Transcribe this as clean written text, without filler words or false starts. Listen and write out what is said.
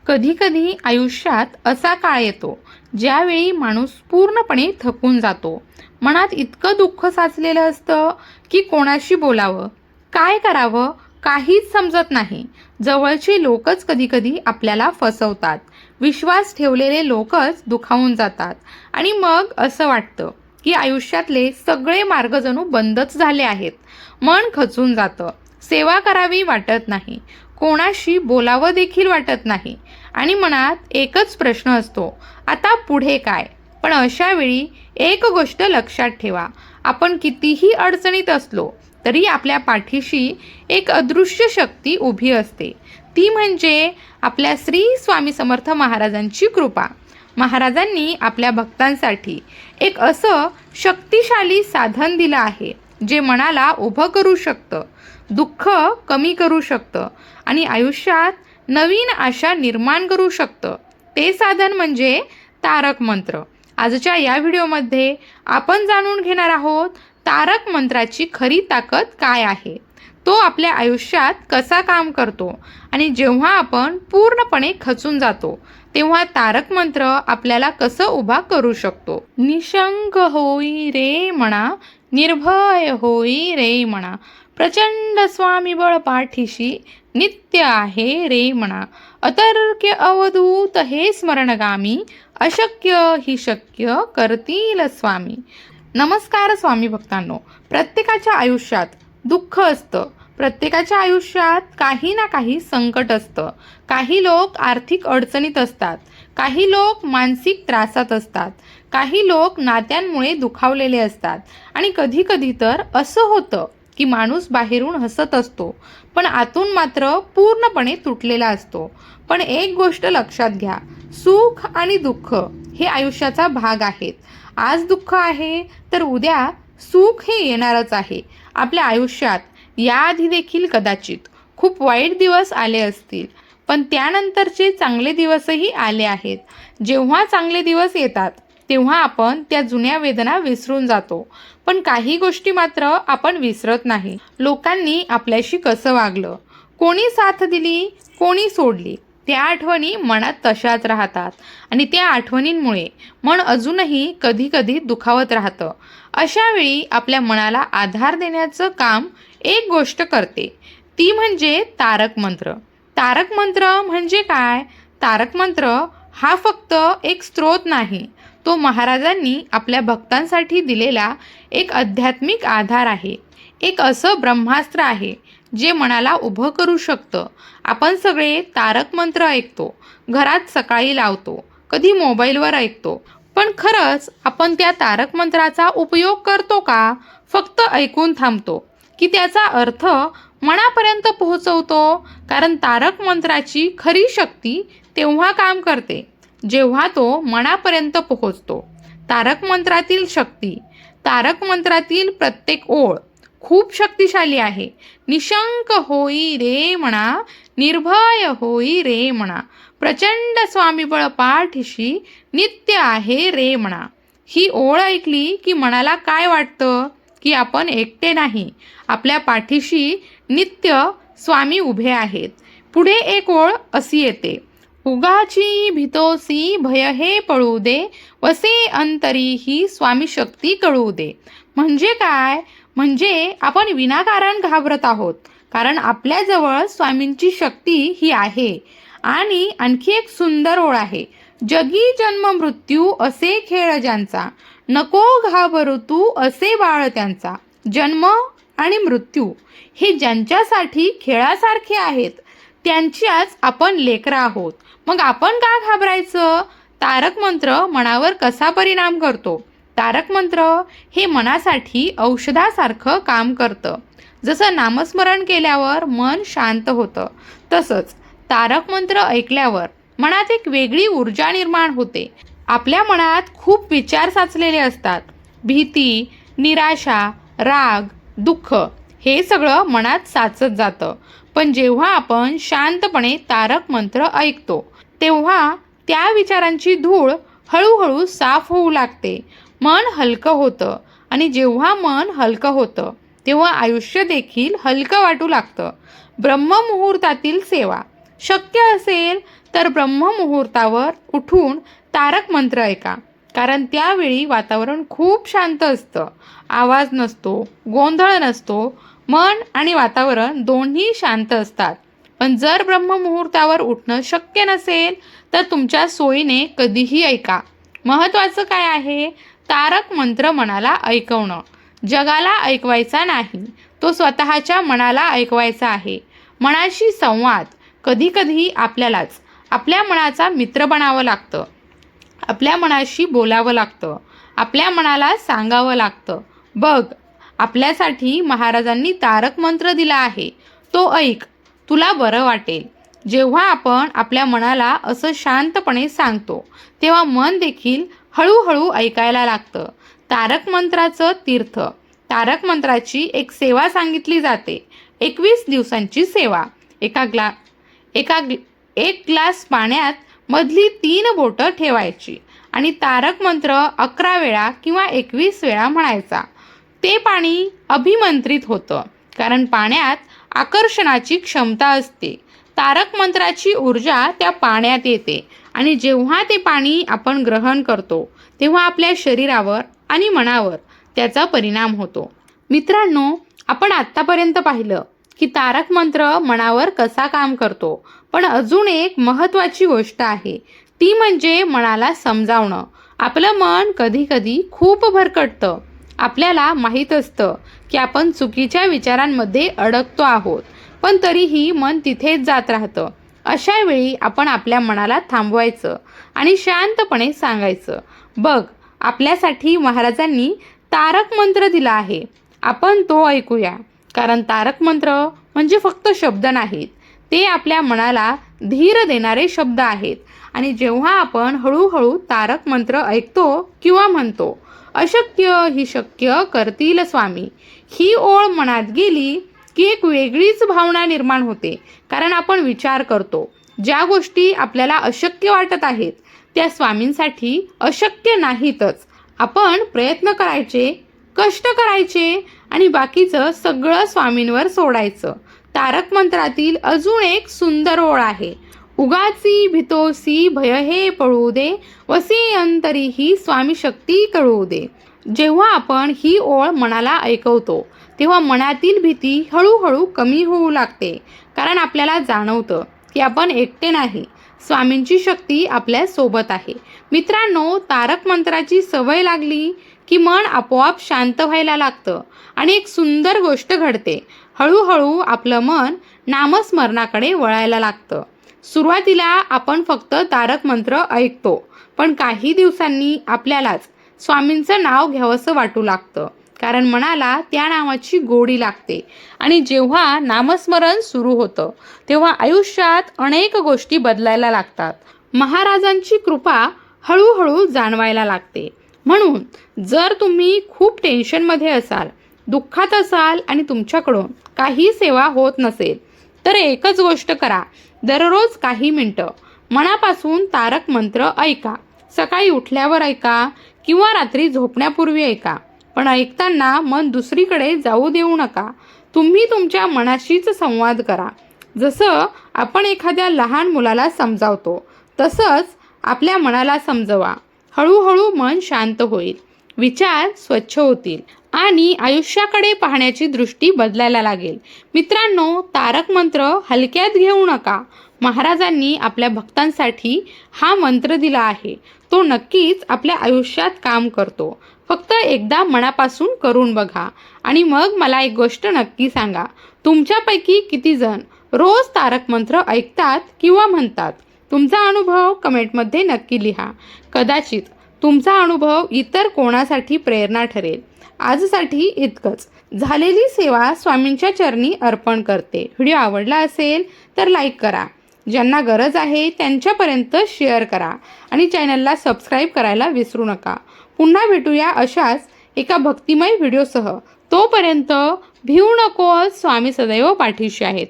कधीकधी आयुष्यात असा काळ येतो ज्यावेळी माणूस पूर्णपणे थकून जातो. मनात इतकं दुःख साचलेलं असतं की कोणाशी बोलावं, काय करावं काहीच समजत नाही. जवळचे लोकच कधीकधी आपल्याला फसवतात, विश्वास ठेवलेले लोकच दुखावून जातात आणि मग असं वाटतं की आयुष्यातले सगळे मार्ग जणू बंदच झाले आहेत. मन खचून जातं, सेवा करावी वाटत नाही, कोणाशी बोलावं देखील वाटत नाही आणि मनात एकच प्रश्न असतो, आता पुढे काय? पण अशा वेळी एक गोष्ट लक्षात ठेवा, आपण कितीही अडचणीत असलो तरी आपल्या पाठीशी एक अदृश्य शक्ती उभी असते. ती म्हणजे आपल्या श्री स्वामी समर्थ महाराजांची कृपा. महाराजांनी आपल्या भक्तांसाठी एक असं शक्तिशाली साधन दिलं आहे जे मनाला उभं करू शकतं, दुःख कमी करू शकतं आणि आयुष्यात नवीन आशा निर्माण करू शकतं. ते साधन म्हणजे तारक मंत्र. आजच्या या व्हिडिओमध्ये आपण जाणून घेणार आहोत तारक मंत्राची खरी ताकद काय आहे, तो आपल्या आयुष्यात कसा काम करतो आणि जेव्हा आपण पूर्णपणे खचून जातो तेव्हा तारक मंत्र आपल्याला कसं उभा करू शकतो. निशंक होई रे म्हणा, निर्भय होई रे म्हणा, प्रचंड स्वामीबळ पाठीशी नित्य आहे रे म्हणा, अतर्क्य अवधूत हे स्मरणगामी, अशक्य ही शक्य करतील स्वामी. नमस्कार स्वामी भक्तांनो. प्रत्येकाच्या आयुष्यात दुःख असतं, प्रत्येकाच्या आयुष्यात काही ना काही संकट असतं. काही लोक आर्थिक अडचणीत असतात, काही लोक मानसिक त्रासात असतात, काही लोक नात्यांमुळे दुखावलेले असतात आणि कधीकधी तर असं होतं की माणूस बाहेरून हसत असतो पण आतून मात्र पूर्णपणे तुटलेला असतो. पण एक गोष्ट लक्षात घ्या, सुख आणि दुःख हे आयुष्याचा भाग आहेत. आज दुःख आहे तर उद्या सुख हे येणारच आहे. आपल्या आयुष्यात याआधी देखील कदाचित खूप वाईट दिवस आले असतील, पण त्यानंतरचे चांगले दिवसही आले आहेत. जेव्हा चांगले दिवस येतात तेव्हा आपण त्या जुन्या वेदना विसरून जातो, पण काही गोष्टी मात्र आपण विसरत नाही. लोकांनी आपल्याशी कसं वागलं, कोणी साथ दिली, कोणी सोडली, त्या आठवणी मनात तशाच राहतात आणि त्या आठवणींमुळे मन अजूनही कधीकधी दुखावत राहतं. अशा वेळी आपल्या मनाला आधार देण्याचं काम एक गोष्ट करते, ती म्हणजे तारक मंत्र. तारक मंत्र म्हणजे काय? तारक मंत्र हा फक्त एक स्रोत नाही, तो महाराजांनी आपल्या भक्तांसाठी दिलेला एक आध्यात्मिक आधार आहे. एक असं ब्रह्मास्त्र आहे जे मनाला उभं करू शकतं. आपण सगळे तारक मंत्र ऐकतो, घरात सकाळी लावतो, कधी मोबाईलवर ऐकतो, पण खरंच आपण त्या तारक मंत्राचा उपयोग करतो का? फक्त ऐकून थांबतो की त्याचा अर्थ मनापर्यंत पोहोचवतो? कारण तारक मंत्राची खरी शक्ती तेव्हा काम करते जेव्हा तो मनापर्यंत पोहोचतो. तारक मंत्रातील शक्ती, तारक मंत्रातील प्रत्येक ओळ खूप शक्तिशाली आहे. निशंक होई रे म्हणा, निर्भय होई रे म्हणा, प्रचंड स्वामीबळ पाठीशी नित्य आहे रे म्हणा. ही ओळ ऐकली की मनाला काय वाटतं की आपण एकटे नाही, आपल्या पाठीशी नित्य स्वामी उभे आहेत. पुढे एक ओळ अशी येते, उगाची भीतोसी भय हे पळू दे, वसे अंतरी ही स्वामी शक्ती कळू दे. म्हणजे काय? म्हणजे आपण विनाकारण घाबरत आहोत, कारण आपल्याजवळ स्वामींची शक्ती ही आहे. आणि आणखी एक सुंदर ओळ आहे, जगी जन्म मृत्यू असे खेळ ज्यांचा, नको घाबरू तू असे बाळ त्यांचा. जन्म आणि मृत्यू हे ज्यांच्यासाठी खेळासारखे आहेत त्यांच्याच आपण लेकरं आहोत. मग आपण का घाबरायचं? तारक मंत्र मनावर कसा परिणाम करतो? तारक मंत्र हे मनासाठी औषधासारखं काम करतं. जसं नामस्मरण केल्यावर मन शांत होतं, तसंच तारक मंत्र ऐकल्यावर मनात एक वेगळी ऊर्जा निर्माण होते. आपल्या मनात खूप विचार साचलेले असतात, भीती, निराशा, राग, दुःख हे सगळं मनात साचत जातं. पण जेव्हा आपण शांतपणे तारक मंत्र ऐकतो तेव्हा त्या विचारांची धूळ हळूहळू साफ होऊ लागते. मन हलकं होतं आणि जेव्हा मन हलकं होतं तेव्हा आयुष्य देखील हलकं वाटू लागतं. ब्रह्ममुहूर्तातील सेवा शक्य असेल तर ब्रह्ममुहूर्तावर उठून तारक मंत्र ऐका. कारण त्यावेळी वातावरण खूप शांत असतं, आवाज नसतो, गोंधळ नसतो, मन आणि वातावरण दोन्ही शांत असतात. पण जर ब्रह्ममुहूर्तावर उठणं शक्य नसेल तर तुमच्या सोयीने कधीही ऐका. महत्त्वाचं काय आहे? तारक मंत्र मनाला ऐकवणं. जगाला ऐकवायचा नाही, तो स्वतःच्या मनाला ऐकवायचा आहे. मनाशी संवाद. कधीकधी आपल्यालाच आपल्या मनाचा मित्र बनावं लागतं. आपल्या मनाशी बोलावं लागतं. आपल्या मनाला सांगावं लागतं, बघ, आपल्यासाठी महाराजांनी तारक मंत्र दिला आहे, तो ऐक, तुला बरं वाटेल. जेव्हा आपण आपल्या मनाला असं शांतपणे सांगतो तेव्हा मन देखील हळूहळू ऐकायला लागतं. तारक मंत्राचं तीर्थ. तारक मंत्राची एक सेवा सांगितली जाते. 21 दिवसांची सेवा. एक ग्लास पाण्यात मधली 3 बोटं ठेवायची आणि तारक मंत्र 11 वेळा किंवा 21 वेळा म्हणायचा. ते पाणी अभिमंत्रित होतं, कारण पाण्यात आकर्षणाची क्षमता असते. तारक मंत्राची ऊर्जा त्या पाण्यात येते आणि जेव्हा ते पाणी आपण ग्रहण करतो तेव्हा आपल्या शरीरावर आणि मनावर त्याचा परिणाम होतो. मित्रांनो, आपण आत्तापर्यंत पाहिलं की तारक मंत्र मनावर कसा काम करतो. पण अजून एक महत्त्वाची गोष्ट आहे, ती म्हणजे मनाला समजावणं. आपलं मन कधीकधी खूप भरकटतं. आपल्याला माहीत असतं की आपण चुकीच्या विचारांमध्ये अडकतो आहोत, पण तरीही मन तिथेच जात राहतं. अशा वेळी आपण आपल्या मनाला थांबवायचं आणि शांतपणे सांगायचं, बघ, आपल्यासाठी महाराजांनी तारक मंत्र दिला आहे, आपण तो ऐकूया. कारण तारक मंत्र म्हणजे फक्त शब्द नाहीत, ते आपल्या मनाला धीर देणारे शब्द आहेत. आणि जेव्हा आपण हळूहळू तारक मंत्र ऐकतो किंवा म्हणतो, अशक्य ही शक्य करतील स्वामी, ही ओळ मनात गेली की एक वेगळीच भावना निर्माण होते. कारण आपण विचार करतो, ज्या गोष्टी आपल्याला अशक्य वाटत आहेत त्या स्वामींसाठी अशक्य नाहीतच. आपण प्रयत्न करायचे, कष्ट करायचे आणि बाकीचं सगळं स्वामींवर सोडायचं. तारक मंत्रातील अजून एक सुंदर ओळ आहे, उगाची भितोसी भय हे पळू दे, वसी अंतरीही स्वामी शक्ती कळू दे. जेव्हा आपण ही ओळ मनाला ऐकवतो तेव्हा मनातील भीती हळूहळू कमी होऊ लागते. कारण आपल्याला जाणवतं की आपण एकटे नाही, स्वामींची शक्ती आपल्या सोबत आहे. मित्रांनो, तारक मंत्राची सवय लागली की मन आपोआप शांत व्हायला लागतं आणि एक सुंदर गोष्ट घडते. हळूहळू आपलं मन नामस्मरणाकडे वळायला लागतं. सुरुवातीला आपण फक्त तारक मंत्र ऐकतो, पण काही दिवसांनी आपल्यालाच स्वामींचं नाव घ्यावंसं वाटू लागतं. कारण मनाला त्या नावाची गोडी लागते आणि जेव्हा नामस्मरण सुरू होतं तेव्हा आयुष्यात अनेक गोष्टी बदलायला लागतात. महाराजांची कृपा हळूहळू जाणवायला लागते. म्हणून जर तुम्ही खूप टेन्शनमध्ये असाल, दुःखात असाल आणि तुमच्याकडून काही सेवा होत नसेल तर एकच गोष्ट करा, दररोज काही मिनटं मनापासून तारक मंत्र ऐका. सकाळी उठल्यावर ऐका किंवा रात्री झोपण्यापूर्वी ऐका, पण ऐकताना मन दुसरीकडे जाऊ देऊ नका. तुम्ही तुमच्या मनाशीच संवाद करा. जसं आपण एखाद्या लहान मुलाला समजावतो तसंच आपल्या मनाला समजवा. हळूहळू मन शांत होईल, विचार स्वच्छ होतील आणि आयुष्याकडे पाहण्याची दृष्टी बदलायला लागेल. मित्रांनो, तारक मंत्र हलक्यात घेऊ नका. महाराजांनी आपल्या भक्तांसाठी हा मंत्र दिला आहे, तो नक्कीच आपल्या आयुष्यात काम करतो. फक्त एकदा मनापासून करून बघा आणि मग मला एक गोष्ट नक्की सांगा, तुमच्यापैकी किती जण रोज तारक मंत्र ऐकतात किंवा म्हणतात? तुमचा अनुभव कमेंटमध्ये नक्की लिहा. कदाचित तुमचा अनुभव इतर कोणासाठी प्रेरणा ठरेल. आजसाठी इतकंच. झालेली सेवा स्वामींच्या चरणी अर्पण करते. व्हिडिओ आवडला असेल तर लाईक करा, ज्यांना गरज आहे त्यांच्यापर्यंत शेअर करा आणि चॅनलला सबस्क्राईब करायला विसरू नका. पुन्हा भेटूया अशाच एका भक्तिमय व्हिडिओसह. तोपर्यंत भिवू नको, स्वामी सदैव पाठीशी आहेत.